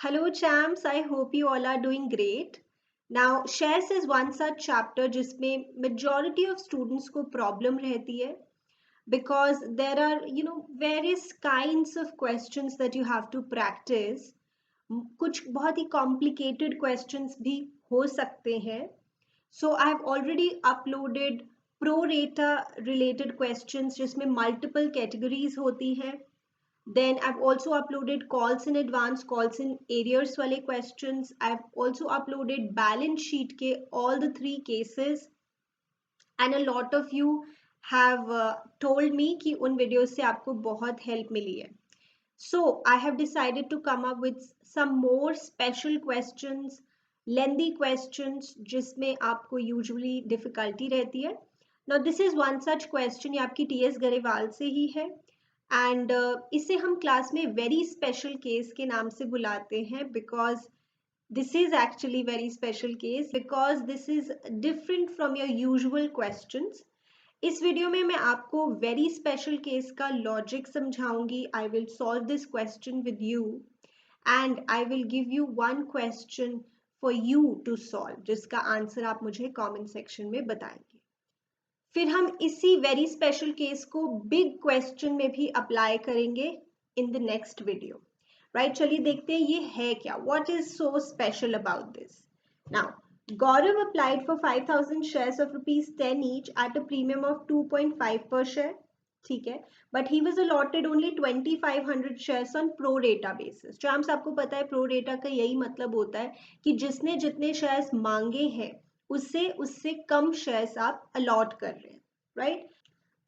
Hello, champs. I hope you all are doing great. Now, shares is one such chapter जिसमें majority of students को problem रहती है because there are various kinds of questions that you have to practice. कुछ बहुत ही complicated questions भी हो सकते हैं. So I have already uploaded pro rata related questions जिसमें multiple categories होती है. Then I've also uploaded calls in advance, calls in arrears wale questions. I've also uploaded balance sheet ke all the three cases. And a lot of you have told me कि उन videos से आपको बहुत help मिली है. So I have decided to come up with some more special questions, lengthy questions जिसमें आपको usually difficulty रहती है. Now this is one such question, ये आपकी TS गरेवाल से ही है. एंड इसे हम क्लास में वेरी स्पेशल केस के नाम से बुलाते हैं because this is actually very special case because this is different from your usual questions. इस वीडियो में मैं आपको वेरी स्पेशल केस का लॉजिक समझाऊंगी. I will solve this question with you and I will give you one question for you to solve जिसका answer आप मुझे comment section में बताएंगे. फिर हम इसी वेरी स्पेशल केस को बिग क्वेश्चन में भी अप्लाई करेंगे in the next video. Right, चलिए देखते हैं ये है क्या. What is so special about this. Now Gaurav applied for 5000 shares of ₹10 each at a premium of 2.5 पर शेयर. ठीक है, but he was allotted only 2500 shares on pro रेटा बेसिस. चैम्स आपको पता है प्रो रेटा का यही मतलब होता है कि जिसने जितने शेयर्स मांगे हैं उससे कम शेयर्स आप अलॉट कर रहे हैं. Right,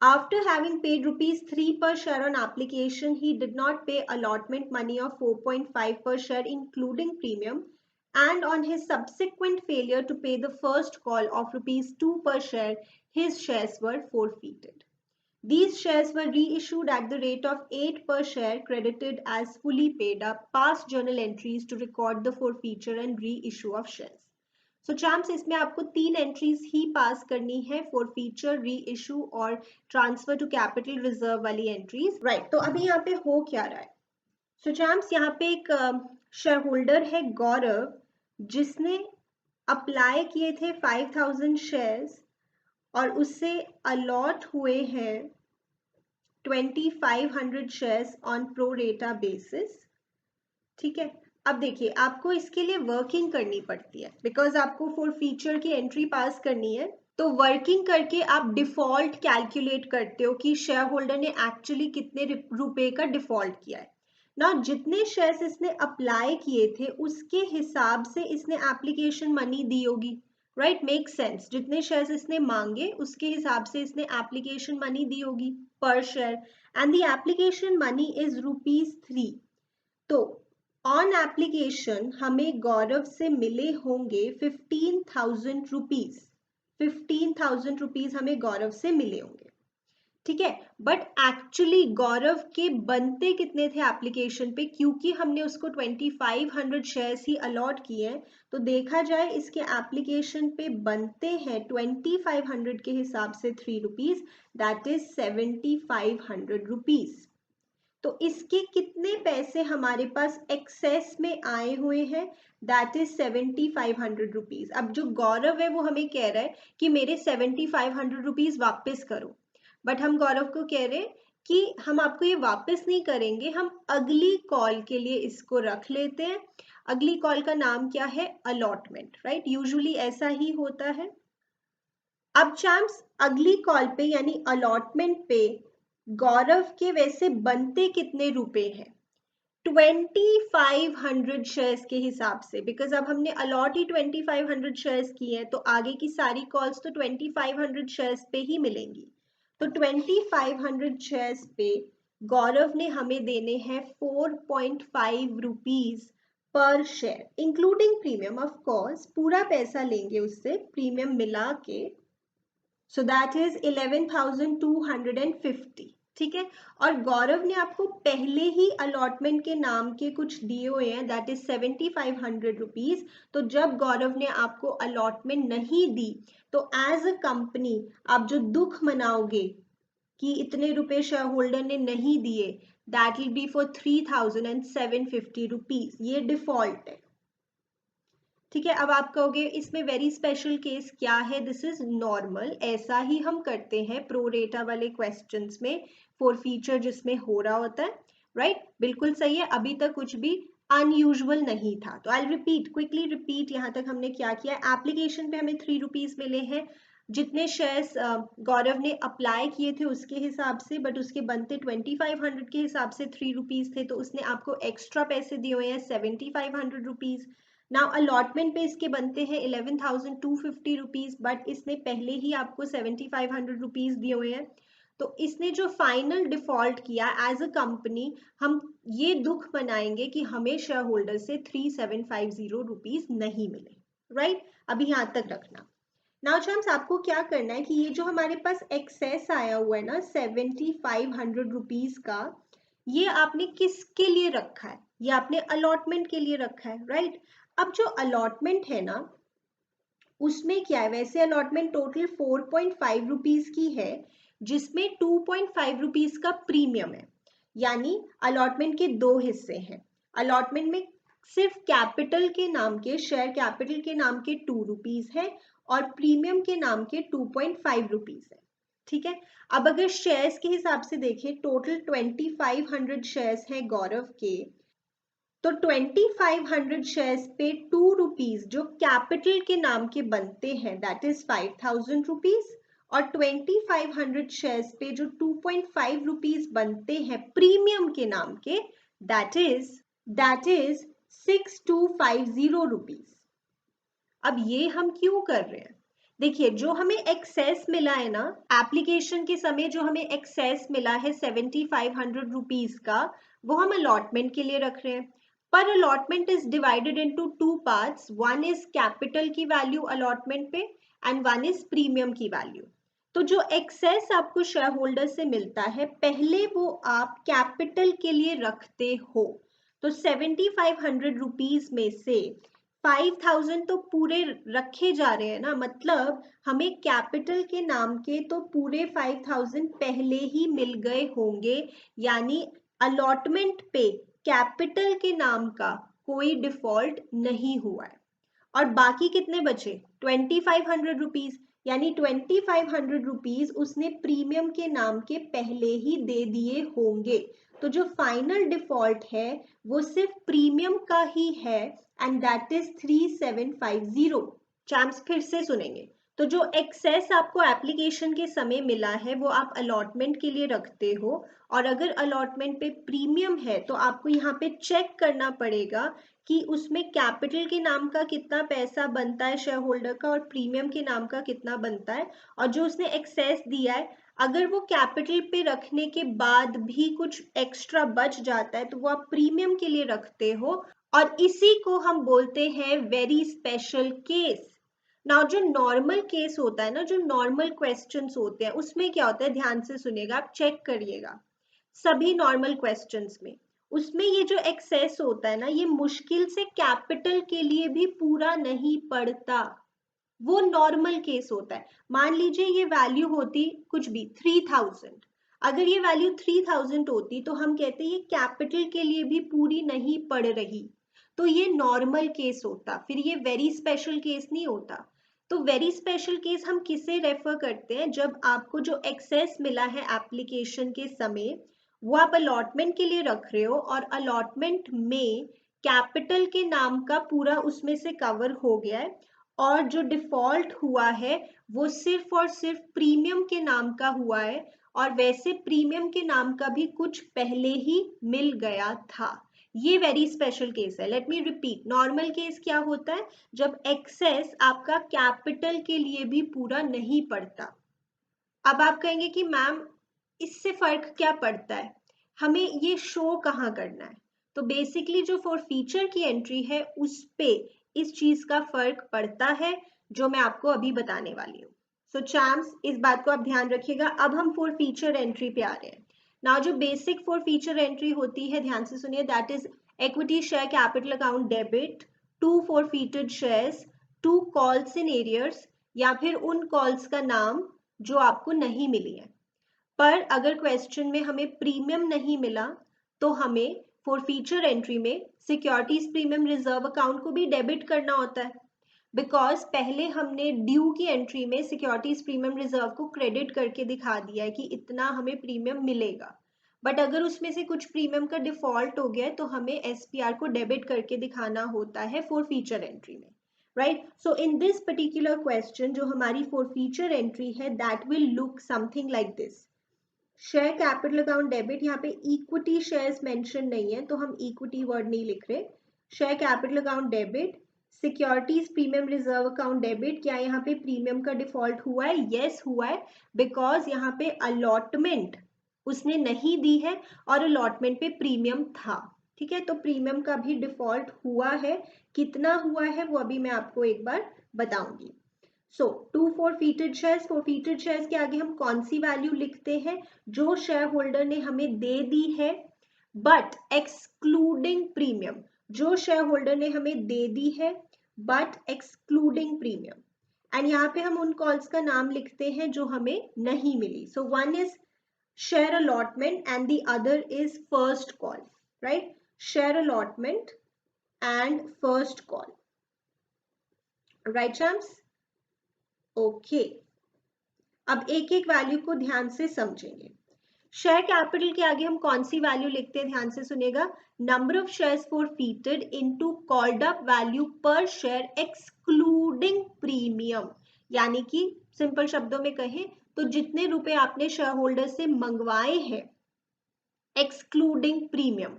after having paid ₹3 per share on application, he did not pay allotment money of 4.5 per share including premium, and on his subsequent failure to pay the first call of ₹2 per share, his shares were forfeited. These shares were reissued at the rate of 8 per share credited as fully paid up. Past journal entries to record the forfeiture and reissue of shares. So champs इसमें आपको 3 entries ही पास करनी है, forfeiture, री issue और transfer to capital reserve वाली entries. Right, तो अभी यहाँ पे हो क्या रहा है. सो चैम्प्स यहाँ पे एक शेयर होल्डर है गौरव जिसने अप्लाई किए थे 5000 शेयर्स और उससे अलॉट हुए हैं 2500 शेयर्स ऑन प्रो रेटा बेसिस. ठीक है, अब देखिए आपको इसके लिए वर्किंग करनी पड़ती है बिकॉज आपको फॉर फीचर की एंट्री पास करनी है. तो वर्किंग करके आप डिफॉल्ट कैलकुलेट करते हो कि शेयर होल्डर ने एक्चुअली कितने रुपए का डिफॉल्ट किया है ना. जितने शेयर्स इसने अप्लाई किए थे उसके हिसाब से इसने एप्लीकेशन मनी दी होगी. Right, make sense. जितने शेयर्स इसने मांगे उसके हिसाब से इसने एप्लीकेशन मनी दी होगी पर share and the application money is ₹3. तो ऑन एप्लीकेशन हमें गौरव से मिले होंगे 15,000 रुपीज. 15,000 रुपीज हमें गौरव से मिले होंगे. ठीक है, बट एक्चुअली गौरव के बनते कितने थे एप्लीकेशन पे, क्योंकि हमने उसको 2500 शेयर्स ही अलॉट किए हैं. तो देखा जाए इसके एप्लीकेशन पे बनते हैं 2500 के हिसाब से ₹3, दैट इज 7500 रुपीज. तो इसके कितने पैसे हमारे पास एक्सेस में आए हुए हैं, दैट इज 7500 रुपीज. अब जो गौरव है वो हमें कह रहा है कि मेरे 7500 रुपीज वापस करो, बट हम गौरव को कह रहे हैं कि हम आपको ये वापस नहीं करेंगे, हम अगली कॉल के लिए इसको रख लेते हैं. अगली कॉल का नाम क्या है, अलॉटमेंट. राइट, यूजुअली ऐसा ही होता है. अब चैम्प्स अगली कॉल पे यानी अलॉटमेंट पे गौरव के वैसे बनते कितने रुपए हैं, 2500 शेयर्स के हिसाब से. बिकॉज अब हमने अलॉट ही 2500 शेयर्स की है तो आगे की सारी कॉल्स तो 2500 शेयर्स पे ही मिलेंगी. तो 2500 शेयर्स पे गौरव ने हमें देने हैं 4.5 rupees per share including premium. Of course पूरा पैसा लेंगे उससे, प्रीमियम मिला के. So that is 11,250. ठीक है, और गौरव ने आपको पहले ही अलॉटमेंट के नाम के कुछ दिए हुए हैं, दैट इज 7500 रुपीज. तो जब गौरव ने आपको अलॉटमेंट नहीं दी तो एज अ कंपनी आप जो दुख मनाओगे कि इतने रुपए शेयर होल्डर ने नहीं दिए, that will be for 3,750 rupees. ये डिफॉल्ट है, ठीक है। अब आप कहोगे इसमें वेरी स्पेशल केस क्या है? दिस इज नॉर्मल, ऐसा ही हम करते हैं प्रो रेटा वाले क्वेश्चंस में, फॉर फीचर जिसमें हो रहा होता है, राइट? बिल्कुल सही है, अभी तक कुछ भी अनयूजुअल नहीं था। तो आई रिपीट, क्विकली रिपीट, यहाँ तक हमने क्या किया। एप्लीकेशन पे हमें 3 रुपीज मिले हैं, जितने शेयर्स गौरव ने अप्लाई किए थे उसके हिसाब से, बट उसके बनते 2500 के हिसाब से 3 रुपीज थे, तो उसने आपको एक्स्ट्रा पैसे दिए हुए हैं 7500 रुपीज। नाउ अलॉटमेंट पे इसके बनते हैं 11,250 रुपीज, बट इसने पहले ही आपको 7500 रुपीज दिए हुए हैं। तो इसने जो फाइनल डिफॉल्ट किया एज अ कंपनी, हम ये दुख मनाएंगे कि हमें शेयर होल्डर से 3750 रुपीज नहीं मिले, राइट? अभी यहाँ तक रखना। नाउ चैम्स, आपको क्या करना है कि ये जो हमारे पास एक्सेस आया हुआ है ना 7500 रुपीज का, ये आपने किसके लिए रखा है? ये आपने अलॉटमेंट के लिए रखा है, राइट? अब जो अलॉटमेंट है ना, उसमें क्या है? वैसे अलॉटमेंट टोटल 4.5 रुपीज की है, जिसमें 2.5 रुपीज का प्रीमियम है। यानी अलॉटमेंट के दो हिस्से हैं। अलॉटमेंट में सिर्फ कैपिटल के नाम के, शेयर कैपिटल के नाम के 2 रुपीज है, और प्रीमियम के नाम के 2.5 रुपीज है, ठीक है। अब अगर शेयर्स के हिसाब से देखें, टोटल 2500 शेयर्स हैं गौरव के, तो 2500 शेयर्स पे 2 रुपीज जो कैपिटल के नाम के बनते हैं, दैट इज 5000 रुपीज, और 2500 शेयर्स पे जो 2.5 रुपीज बनते हैं प्रीमियम के नाम के, दैट इज 6250 रुपीज। अब ये हम क्यों कर रहे हैं? देखिए, जो हमें एक्सेस मिला है ना एप्लीकेशन के समय, जो हमें एक्सेस मिला है 7500 रुपीज का, वो हम अलॉटमेंट के लिए रख रहे हैं। पर allotment is divided into 2 parts, one is capital की वैल्यू अलॉटमेंट पे, एंड वन इज प्रीमियम की वैल्यू। तो जो एक्सेस आपको शेयर होल्डर से मिलता है, पहले वो आप कैपिटल के लिए रखते हो। तो 7500 रुपीज में से 5000 तो पूरे रखे जा रहे हैं ना, मतलब हमें कैपिटल के नाम के तो पूरे 5000 पहले ही मिल गए होंगे। यानी अलॉटमेंट पे कैपिटल के नाम का कोई डिफॉल्ट नहीं हुआ है। और बाकी कितने बचे? 2500 रुपीज। यानी 2500 रुपीज उसने प्रीमियम के नाम के पहले ही दे दिए होंगे। तो जो फाइनल डिफॉल्ट है वो सिर्फ प्रीमियम का ही है, एंड दैट इज 3750। चैम्प्स फिर से सुनेंगे। तो जो एक्सेस आपको एप्लीकेशन के समय मिला है, वो आप अलॉटमेंट के लिए रखते हो, और अगर अलॉटमेंट पे प्रीमियम है तो आपको यहाँ पे चेक करना पड़ेगा कि उसमें कैपिटल के नाम का कितना पैसा बनता है शेयर होल्डर का, और प्रीमियम के नाम का कितना बनता है। और जो उसने एक्सेस दिया है, अगर वो कैपिटल पे रखने के बाद भी कुछ एक्स्ट्रा बच जाता है, तो वो आप प्रीमियम के लिए रखते हो, और इसी को हम बोलते हैं वेरी स्पेशल केस। नाउ जो नॉर्मल केस होता है ना, जो नॉर्मल क्वेश्चंस होते हैं, उसमें क्या होता है, ध्यान से सुनिएगा, आप चेक करिएगा। सभी नॉर्मल क्वेश्चंस में, उसमें ये जो एक्सेस होता है ना, ये मुश्किल से कैपिटल के लिए भी पूरा नहीं पड़ता। वो नॉर्मल केस होता है। मान लीजिए ये वैल्यू होती कुछ भी 3000, अगर ये वैल्यू 3000 होती तो हम कहते ये कैपिटल के लिए भी पूरी नहीं पड़ रही, तो ये नॉर्मल केस होता, फिर ये वेरी स्पेशल केस नहीं होता। तो वेरी स्पेशल केस हम किसे रेफर करते हैं? जब आपको जो एक्सेस मिला है एप्लीकेशन के समय, वो आप अलॉटमेंट के लिए रख रहे हो, और अलॉटमेंट में कैपिटल के नाम का पूरा उसमें से कवर हो गया है, और जो डिफॉल्ट हुआ है वो सिर्फ और सिर्फ प्रीमियम के नाम का हुआ है, और वैसे प्रीमियम के नाम का भी कुछ पहले ही मिल गया था। ये वेरी स्पेशल केस है। Let me repeat, normal case क्या होता है? जब एक्सेस आपका कैपिटल के लिए भी पूरा नहीं पड़ता। अब आप कहेंगे कि मैम इससे फर्क क्या पड़ता है, हमें ये शो कहाँ करना है? तो बेसिकली जो फॉर फीचर की एंट्री है उस पे इस चीज का फर्क पड़ता है, जो मैं आपको अभी बताने वाली हूँ। सो चैम्प्स, इस बात को आप ध्यान रखिएगा। अब हम फॉर फीचर एंट्री पे आ रहे हैं। नाउ जो बेसिक फॉर फीचर एंट्री होती है, ध्यान से सुनिए, that is equity share capital account debit, to forfeited shares, to calls in arrears, या फिर उन कॉल्स का नाम जो आपको नहीं मिली है। पर अगर क्वेश्चन में हमें प्रीमियम नहीं मिला, तो हमें फॉरफीचर एंट्री में सिक्योरिटीज प्रीमियम रिजर्व अकाउंट को भी डेबिट करना होता है, बिकॉज पहले हमने ड्यू की एंट्री में सिक्योरिटीज प्रीमियम रिजर्व को क्रेडिट करके दिखा दिया है कि इतना हमें प्रीमियम मिलेगा, बट अगर उसमें से कुछ प्रीमियम का डिफॉल्ट हो गया तो हमें एसपीआर को डेबिट करके दिखाना होता है फॉरफीचर एंट्री में, right. So in this particular question जो हमारी फॉरफीचर एंट्री है that will look something like this. Share capital account debit, यहाँ पे इक्विटी शेयर्स मेंशन नहीं है तो हम इक्विटी वर्ड नहीं लिख रहे। Share capital account debit, securities premium reserve account debit. क्या यहाँ पे प्रीमियम का डिफॉल्ट हुआ है? यस हुआ है, बिकॉज यहाँ पे अलॉटमेंट उसने नहीं दी है और अलॉटमेंट पे प्रीमियम था, ठीक है। तो प्रीमियम का भी डिफॉल्ट हुआ है, कितना हुआ है वो अभी मैं आपको एक बार बताऊंगी। सो टू फॉरफीटेड शेयर्स के आगे हम कौन सी वैल्यू लिखते हैं? जो शेयर होल्डर ने हमें दे दी है बट एक्सक्लूडिंग प्रीमियम, जो शेयर होल्डर ने हमें दे दी है बट एक्सक्लूडिंग प्रीमियम। एंड यहाँ पे हम उन कॉल्स का नाम लिखते हैं जो हमें नहीं मिली। So one is share allotment and the other is first call, right? Share allotment and first call, right champs? Okay, अब एक एक वैल्यू को ध्यान से समझेंगे। शेयर कैपिटल के आगे हम कौन सी वैल्यू लिखते हैं? ध्यान से सुनिएगा, number of shares forfeited into called up value पर शेयर एक्सक्लूडिंग प्रीमियम, यानी कि सिंपल शब्दों में कहें तो जितने रुपए आपने शेयर होल्डर से मंगवाए हैं एक्सक्लूडिंग प्रीमियम,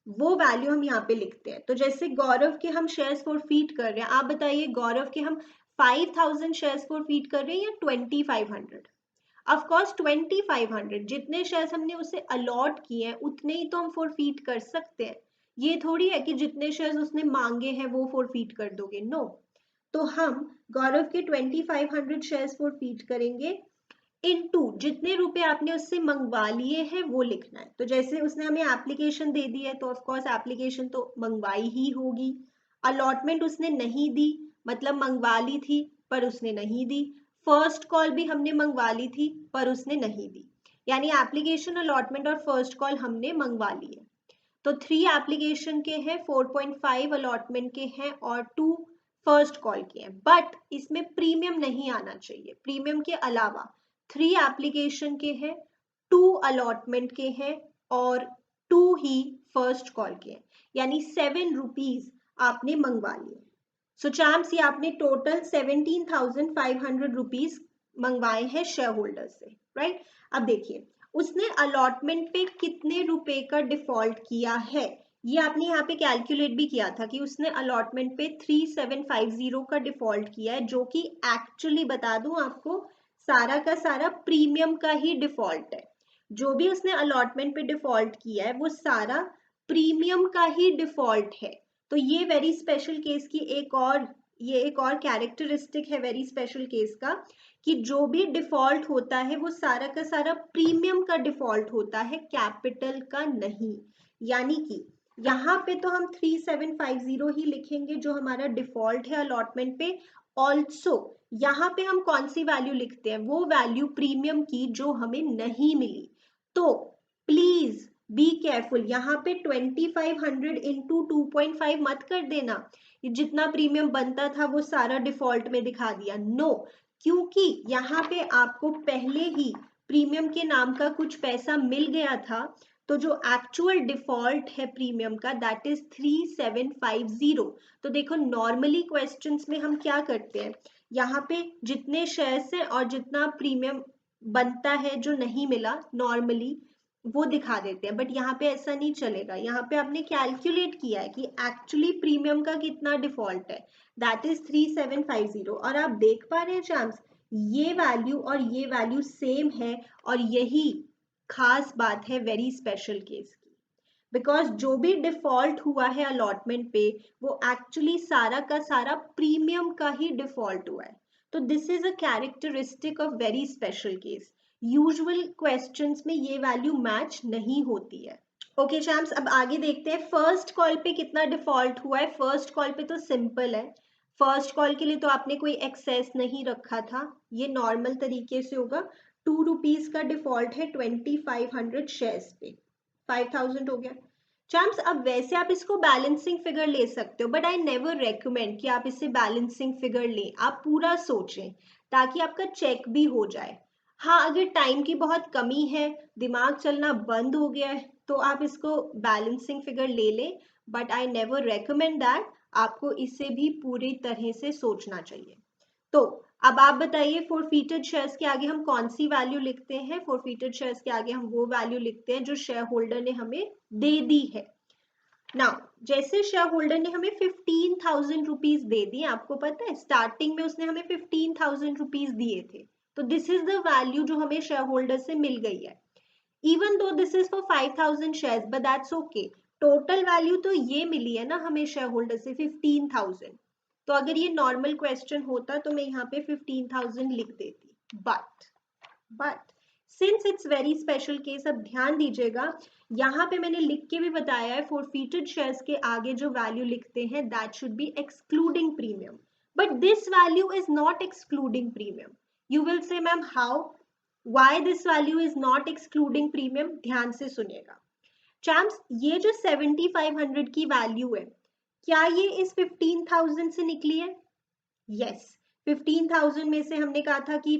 वो वैल्यू हम यहाँ पे लिखते हैं। तो जैसे गौरव के हम शेयर्स फॉरफीट कर रहे हैं, आप बताइए गौरव के हम 5000 शेयर्स फॉरफीट कर रहे हैं या 2500? ऑफ कोर्स 2500, जितने शेयर्स हमने उसे अलॉट किए हैं उतने ही तो हम फॉरफीट कर सकते हैं। ये थोड़ी है कि जितने शेयर्स उसने मांगे हैं वो फॉरफीट कर दोगे, नो। तो हम गौरव के 2500 शेयर्स फॉरफीट करेंगे इनटू जितने रुपए आपने उससे मंगवा लिए हैं वो लिखना है। तो जैसे उसने हमें एप्लीकेशन दे दी है तो ऑफ कोर्स एप्लीकेशन तो मंगवाई ही होगी। अलॉटमेंट उसने नहीं दी, मतलब मंगवा ली थी पर उसने नहीं दी। फर्स्ट कॉल भी हमने मंगवा ली थी पर उसने नहीं दी, यानी एप्लीकेशन, अलॉटमेंट और फर्स्ट कॉल हमने मंगवा ली है। तो 3 एप्लीकेशन के हैं, 4.5 अलॉटमेंट के हैं और 2 फर्स्ट कॉल के हैं, बट इसमें प्रीमियम नहीं आना चाहिए। प्रीमियम के अलावा 3 एप्लीकेशन के हैं, 2 अलॉटमेंट के हैं और 2 ही फर्स्ट कॉल के हैं, यानी 7 रुपीज आपने मंगवा लिए। सो चाम्स, ये आपने टोटल 17,500 रुपीज मंगवाए हैं शेयर होल्डर से, राइट। अब देखिए उसने अलॉटमेंट पे कितने रुपए का डिफॉल्ट किया है, ये आपने यहाँ पे कैलकुलेट भी किया था कि उसने अलॉटमेंट पे 3750 का डिफॉल्ट किया है, जो कि एक्चुअली बता दूं आपको सारा का सारा प्रीमियम का ही डिफॉल्ट है। जो भी उसने अलॉटमेंट पे डिफॉल्ट किया है वो सारा प्रीमियम का ही डिफॉल्ट है। तो ये वेरी स्पेशल केस की एक और कैरेक्टरिस्टिक है वेरी स्पेशल केस का, कि जो भी डिफॉल्ट होता है वो सारा का सारा प्रीमियम का डिफॉल्ट होता है, कैपिटल का नहीं। यानी कि यहाँ पे तो हम 3750 ही लिखेंगे जो हमारा डिफॉल्ट है अलॉटमेंट पे। ऑल्सो यहाँ पे हम कौन सी वैल्यू लिखते हैं? वो वैल्यू प्रीमियम की जो हमें नहीं मिली। तो प्लीज बी केयरफुल, यहाँ पे 2500 इंटू 2.5 मत कर देना, जितना प्रीमियम बनता था वो सारा डिफॉल्ट में दिखा दिया, नो। क्योंकि यहाँ पे आपको पहले ही प्रीमियम के नाम का कुछ पैसा मिल गया था, तो जो एक्चुअल डिफॉल्ट है प्रीमियम का दैट इज 3750। तो देखो नॉर्मली क्वेश्चंस में हम क्या करते हैं, यहाँ पे जितने शेयर्स हैं और जितना प्रीमियम बनता है जो नहीं मिला नॉर्मली वो दिखा देते हैं, बट यहाँ पे ऐसा नहीं चलेगा। यहाँ पे आपने कैलकुलेट किया है कि एक्चुअली प्रीमियम का कितना डिफॉल्ट है, दैट इज 3750। और आप देख पा रहे हैं चांस, ये वैल्यू और ये वैल्यू सेम है, और यही खास बात है वेरी स्पेशल केस की, बिकॉज जो भी डिफॉल्ट हुआ है अलॉटमेंट पे वो एक्चुअली सारा का सारा प्रीमियम का ही डिफॉल्ट हुआ है। तो this is a characteristic of very special case. Usual questions में ये वैल्यू मैच नहीं होती है। ओके चैम्प्स, अब आगे देखते हैं फर्स्ट कॉल पे कितना डिफॉल्ट हुआ है। फर्स्ट कॉल पे तो सिंपल है, फर्स्ट कॉल के लिए तो आपने कोई एक्सेस नहीं रखा था, ये नॉर्मल तरीके से होगा। 2 रुपीज का डिफॉल्ट है 2500 शेयर्स पे, 5000 हो गया। चैम्प्स, अब वैसे आप इसको बैलेंसिंग फिगर ले सकते हो, बट आई नेवर रेकमेंड कि आप इसे बैलेंसिंग फिगर लें। आप पूरा सोचें ताकि आपका चेक भी हो जाए। हाँ, अगर टाइम की बहुत कमी है, दिमाग चलना बंद हो गया है, तो आप इसको बैलेंसिंग फिगर ले लें, but I never recommend that. आपको इसे भी पूरी तरह से सोचना चाहिए। तो अब आप बताइए, फोरफीटेड शेयर्स के आगे हम कौन सी वैल्यू लिखते हैं? फोरफीटेड शेयर्स के आगे हम वो वैल्यू लिखते हैं जो शेयर होल्डर ने हमें दे दी है। नाउ, जैसे शेयर होल्डर ने हमें 15,000 रुपीज दे दिए, आपको पता है स्टार्टिंग में उसने हमें 15,000 रुपीज दिए थे, तो दिस इज द वैल्यू जो हमें शेयर होल्डर से मिल गई है। Even though this is for 5,000 shares, but that's okay. Total value तो ये मिली है ना हमें शेयर होल्डर से 15,000। तो अगर ये नॉर्मल क्वेश्चन होता तो मैं यहाँ पे 15,000 लिख देती, but since it's very special case, अब ध्यान दीजिएगा, यहाँ पे मैंने लिख के भी बताया है फोरफीटेड शेयर्स के आगे जो वैल्यू लिखते हैं that should be excluding premium, but this value is not excluding premium. You will say ma'am how, why this value is not excluding premium? ध्यान से सुनिएगा चैम्प्स, ये जो 7,500 की वैल्यू है, क्या ये इस 15,000 से निकली है? यस, 15,000 में से हमने कहा था कि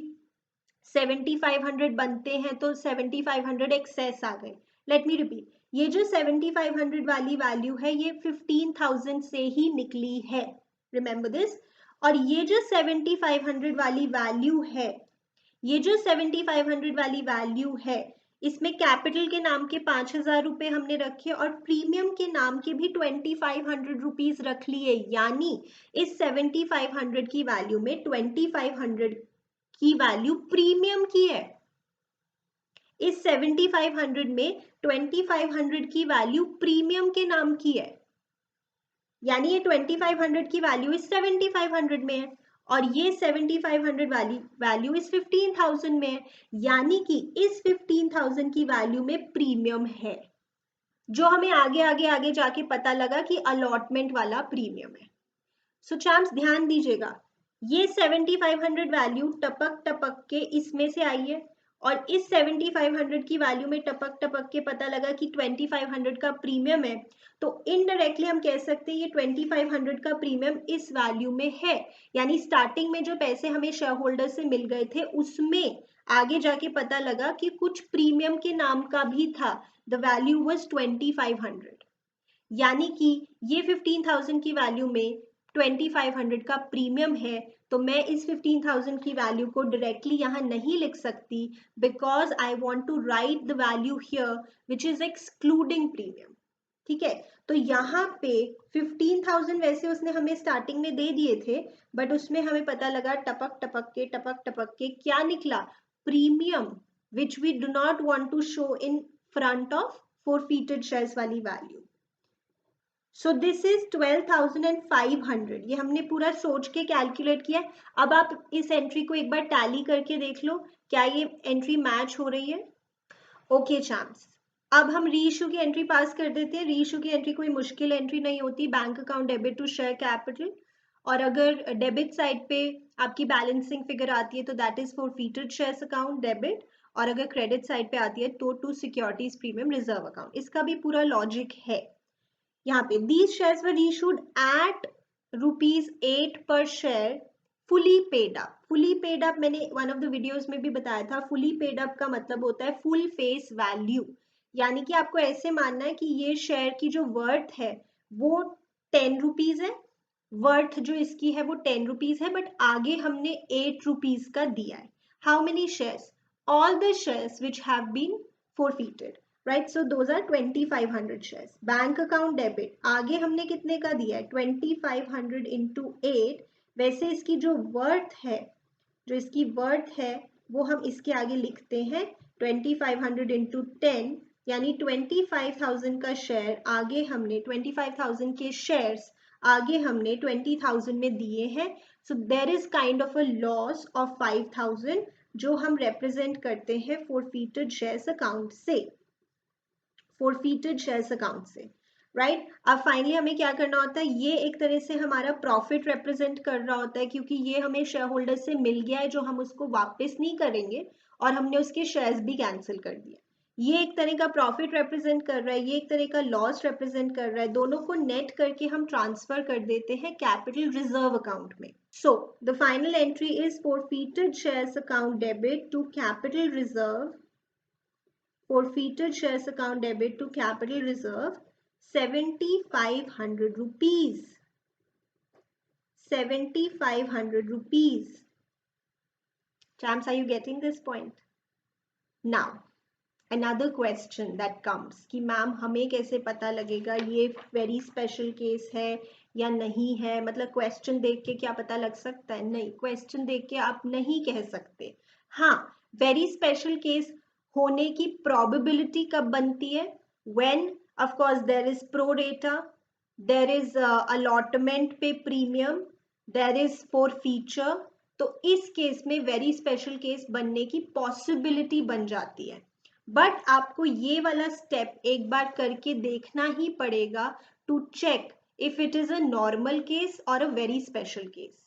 7,500 बनते हैं, तो 7,500 एक्सेस आ गए। लेट मी रिपीट, ये जो 7,500 वाली वैल्यू है ये 15,000 से ही निकली है, रिमेंबर दिस। और ये जो 7,500 वाली वैल्यू है, ये जो 7,500 वाली वैल्यू है, इसमें कैपिटल के नाम के 5,000 रुपए हमने रखे और प्रीमियम के नाम के भी 2,500 रुपीज रख लिए, यानी इस 7,500 की वैल्यू में 2,500 की वैल्यू प्रीमियम की है। इस 7,500 में 2,500 की वैल्यू प्रीमियम के नाम की है, यानी ये 2,500 की वैल्यू इस 7,500 में है और ये 7,500 वाली वैल्यू इस 15,000 में है, यानी कि इस 15,000 की वैल्यू में प्रीमियम है, जो हमें आगे आगे आगे जाके पता लगा कि अलॉटमेंट वाला प्रीमियम है। सो चैम्प्स ध्यान दीजिएगा, ये 7,500 वैल्यू टपक टपक के इसमें से आई है और इस 7,500 की वैल्यू में टपक टपक के पता लगा कि 2,500 का प्रीमियम है, तो इनडायरेक्टली हम कह सकते हैं ये 2,500 का प्रीमियम इस वैल्यू में है, यानी स्टार्टिंग में जो पैसे हमें शेयर होल्डर से मिल गए थे उसमें आगे जाके पता लगा कि कुछ प्रीमियम के नाम का भी था, द वैल्यू वाज 2,500, यानी कि ये 15,000 की वैल्यू में 2,500 का प्रीमियम है। तो मैं इस 15,000 की वैल्यू को डायरेक्टली यहाँ नहीं लिख सकती, because I want to write the value here which is excluding premium. ठीक है, तो यहाँ पे 15,000 वैसे उसने हमें स्टार्टिंग में दे दिए थे, बट उसमें हमें पता लगा टपक टपक के क्या निकला, premium, which we do not want to show in front of forfeited shares वाली वैल्यू। सो दिस इज 12,500, ये हमने पूरा सोच के कैलकुलेट किया। अब आप इस एंट्री को एक बार टैली करके देख लो, क्या ये एंट्री मैच हो रही है? ओके चैम्प्स, अब हम री इशू की एंट्री पास कर देते हैं। री इशू की एंट्री कोई मुश्किल एंट्री नहीं होती, bank account debit to share capital, और अगर डेबिट साइड पे आपकी बैलेंसिंग फिगर आती है तो that is forfeited shares account debit, और अगर क्रेडिट साइड पे आती है तो to securities premium reserve account. इसका भी पूरा लॉजिक है। यहाँ पे these shares were issued at ₹8 पर share, fully paid up। fully paid up मैंने one of the videos में भी बताया था, fully paid up का मतलब होता है full face value, यानी कि आपको ऐसे मानना है कि ये शेयर की जो वर्थ है वो 10 रुपीज है, वर्थ जो इसकी है वो 10 रुपीज है, बट आगे हमने 8 रुपीज का दिया है। How many shares? All the shares which have been forfeited, right? So those are 2,500 shares. Bank account debit, आगे हमने कितने का दिया है? 2,500 इंटू 8। वैसे इसकी जो वर्थ है, जो इसकी वर्थ है वो हम इसके आगे लिखते हैं 2,500 इंटू 10, यानी 25,000 का शेयर आगे हमने 25,000 के शेयर्स आगे हमने 20,000 में दिए हैं। So there is kind of a loss of 5,000 जो हम रिप्रेजेंट करते हैं फोरफीटेड शेयर्स अकाउंट से, फोरफीटेड शेयर्स अकाउंट से, राइट? अब फाइनली हमें क्या करना होता है, ये एक तरह से हमारा प्रॉफिट रिप्रेजेंट कर रहा होता है, क्योंकि ये हमें शेयर होल्डर से मिल गया है जो हम उसको वापस नहीं करेंगे और हमने उसके शेयर्स भी कैंसिल कर दिए। ये एक तरह का प्रॉफिट रिप्रेजेंट कर रहा है, ये एक तरह का लॉस रिप्रेजेंट कर रहा है, दोनों को नेट करके हम ट्रांसफर कर देते हैं कैपिटल रिजर्व अकाउंट में. So the final entry is forfeited shares account debit to capital reserve. Forfeited shares account debit to capital reserve 7,500 rupees. 7,500 rupees. Champs, are you getting this point? Now, another question that comes कि ma'am हमें कैसे पता लगेगा ये very special case है या नहीं है. मतलब क्वेश्चन देख के क्या पता लग सकता है? नहीं, क्वेश्चन देख के आप नहीं कह सकते. हाँ, वेरी स्पेशल केस होने की प्रोबेबिलिटी कब बनती है? When of course there is pro rata, there is allotment पे premium, there is forfeiture. तो इस केस में वेरी स्पेशल केस बनने की पॉसिबिलिटी बन जाती है. बट आपको ये वाला स्टेप एक बार करके देखना ही पड़ेगा to check if it is a normal case और अ वेरी स्पेशल केस.